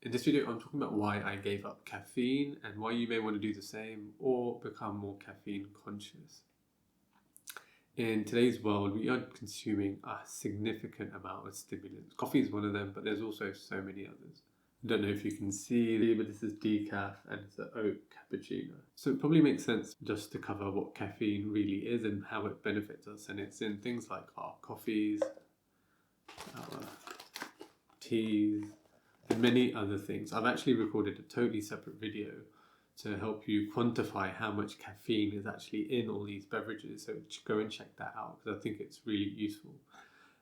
In this video, I'm talking about why I gave up caffeine and why you may want to do the same or become more caffeine conscious. In today's world, we are consuming a significant amount of stimulants. Coffee is one of them, but there's also so many others. I don't know if you can see, but this is decaf and it's an oat cappuccino. So it probably makes sense just to cover what caffeine really is and how it benefits us. And it's in things like our coffees, our teas, and many other things. I've actually recorded a totally separate video to help you quantify how much caffeine is actually in all these beverages. So go and check that out because I think it's really useful.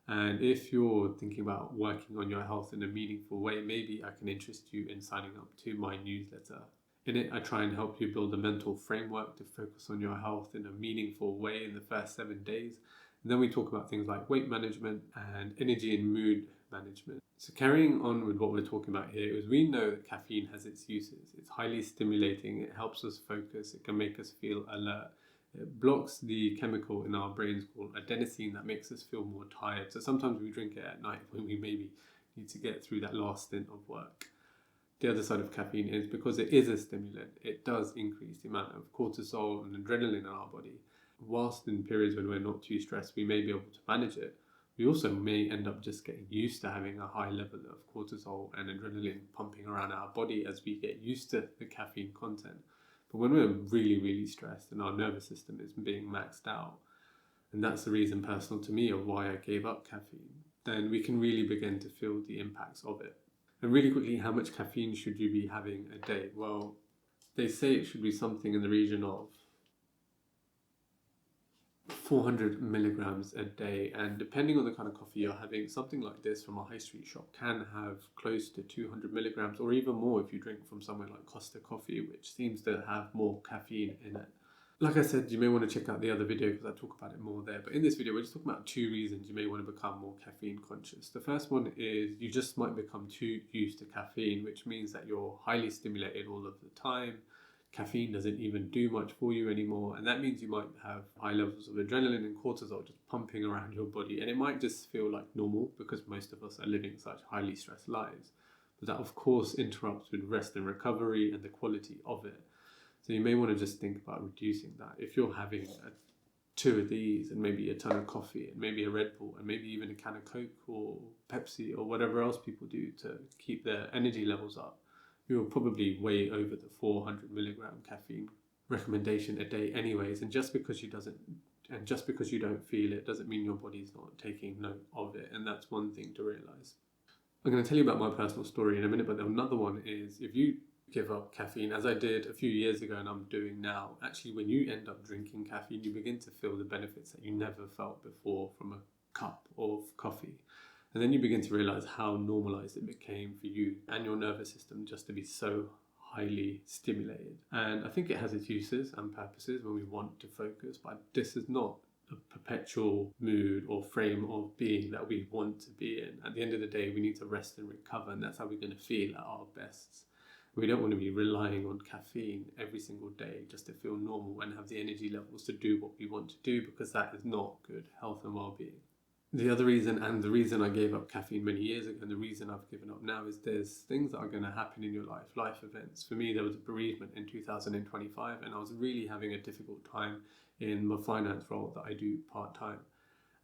And if you're thinking about working on your health in a meaningful way, maybe I can interest you in signing up to my newsletter. In it, I try and help you build a mental framework to focus on your health in a meaningful way in the first 7 days. And then we talk about things like weight management and energy and mood management. So carrying on with what we're talking about here is we know that caffeine has its uses. It's highly stimulating, it helps us focus, it can make us feel alert. It blocks the chemical in our brains called adenosine that makes us feel more tired. So sometimes we drink it at night when we maybe need to get through that last stint of work. The other side of caffeine is because it is a stimulant, it does increase the amount of cortisol and adrenaline in our body. Whilst in periods when we're not too stressed, we may be able to manage it. We also may end up just getting used to having a high level of cortisol and adrenaline pumping around our body as we get used to the caffeine content. But when we're really, really stressed and our nervous system is being maxed out, and that's the reason personal to me of why I gave up caffeine, then we can really begin to feel the impacts of it. And really quickly, how much caffeine should you be having a day? Well, they say it should be something in the region of 400 milligrams a day, and depending on the kind of coffee you're having, something like this from a high street shop can have close to 200 milligrams or even more if you drink from somewhere like Costa Coffee, which seems to have more caffeine in it. Like I said, you may want to check out the other video because I talk about it more there, but in this video we're just talking about 2 reasons you may want to become more caffeine conscious. The first one is you just might become too used to caffeine, which means that you're highly stimulated all of the time. Caffeine doesn't even do much for you anymore, and that means you might have high levels of adrenaline and cortisol just pumping around your body, and it might just feel like normal because most of us are living such highly stressed lives. But that of course interrupts with rest and recovery and the quality of it. So you may want to just think about reducing that. If you're having 2 of these and maybe a ton of coffee and maybe a Red Bull and maybe even a can of Coke or Pepsi or whatever else people do to keep their energy levels up, you're probably way over the 400 milligram caffeine recommendation a day anyways. And just because you don't feel it doesn't mean your body's not taking note of it. And that's one thing to realize. I'm going to tell you about my personal story in a minute, but another one is if you give up caffeine, as I did a few years ago and I'm doing now, actually when you end up drinking caffeine, you begin to feel the benefits that you never felt before from a cup of coffee. And then you begin to realize how normalized it became for you and your nervous system just to be so highly stimulated. And I think it has its uses and purposes when we want to focus, but this is not a perpetual mood or frame of being that we want to be in. At the end of the day, we need to rest and recover, and that's how we're going to feel at our best. We don't want to be relying on caffeine every single day just to feel normal and have the energy levels to do what we want to do, because that is not good health and well-being. The other reason, and the reason I gave up caffeine many years ago, and the reason I've given up now, is there's things that are going to happen in your life events. For me, there was a bereavement in 2025, and I was really having a difficult time in my finance role that I do part-time.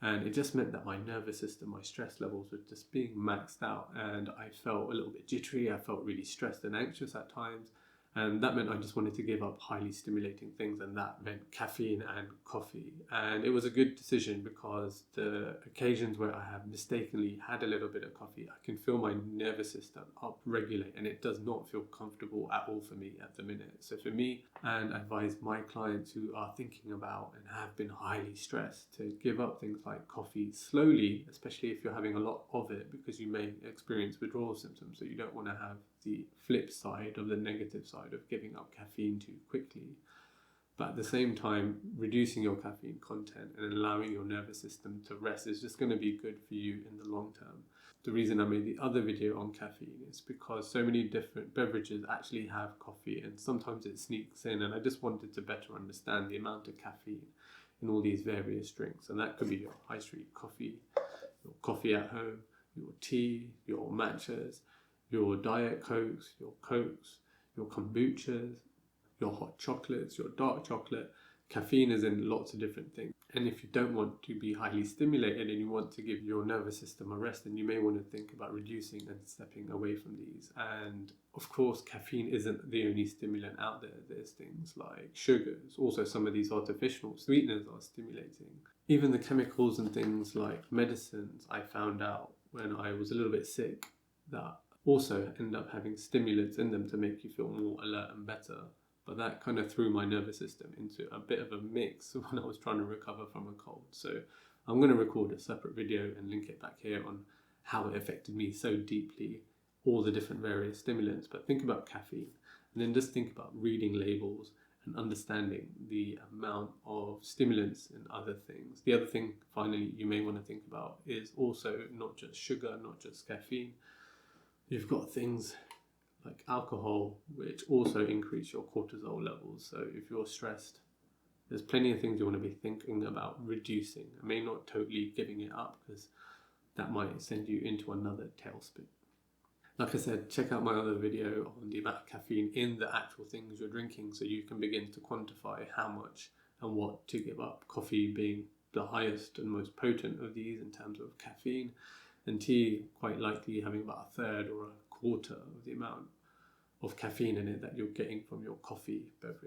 And it just meant that my nervous system, my stress levels were just being maxed out, and I felt a little bit jittery, I felt really stressed and anxious at times. And that meant I just wanted to give up highly stimulating things, and that meant caffeine and coffee. And it was a good decision because the occasions where I have mistakenly had a little bit of coffee, I can feel my nervous system up-regulate, and it does not feel comfortable at all for me at the minute. So for me, and I advise my clients who are thinking about and have been highly stressed to give up things like coffee slowly, especially if you're having a lot of it, because you may experience withdrawal symptoms. So you don't want to have the flip side of the negative side of giving up caffeine too quickly. But at the same time, reducing your caffeine content and allowing your nervous system to rest is just going to be good for you in the long term. The reason I made the other video on caffeine is because so many different beverages actually have coffee, and sometimes it sneaks in, and I just wanted to better understand the amount of caffeine in all these various drinks. And that could be your high street coffee, your coffee at home, your tea, your matchas. your Diet Cokes, your Cokes, your kombuchas, your hot chocolates, your dark chocolate. Caffeine is in lots of different things. And if you don't want to be highly stimulated and you want to give your nervous system a rest, then you may want to think about reducing and stepping away from these. And of course, caffeine isn't the only stimulant out there. There's things like sugars. Also, some of these artificial sweeteners are stimulating. Even the chemicals and things like medicines, I found out when I was a little bit sick that also end up having stimulants in them to make you feel more alert and better. But that kind of threw my nervous system into a bit of a mix when I was trying to recover from a cold. So I'm going to record a separate video and link it back here on how it affected me so deeply, all the different various stimulants. But think about caffeine, and then just think about reading labels and understanding the amount of stimulants and other things. The other thing, finally, you may want to think about is also not just sugar, not just caffeine. You've got things like alcohol, which also increase your cortisol levels. So if you're stressed, there's plenty of things you want to be thinking about reducing. I mean, not totally giving it up, because that might send you into another tailspin. Like I said, check out my other video on the amount of caffeine in the actual things you're drinking, so you can begin to quantify how much and what to give up. Coffee being the highest and most potent of these in terms of caffeine, and tea quite likely having about a third or a quarter of the amount of caffeine in it that you're getting from your coffee beverage.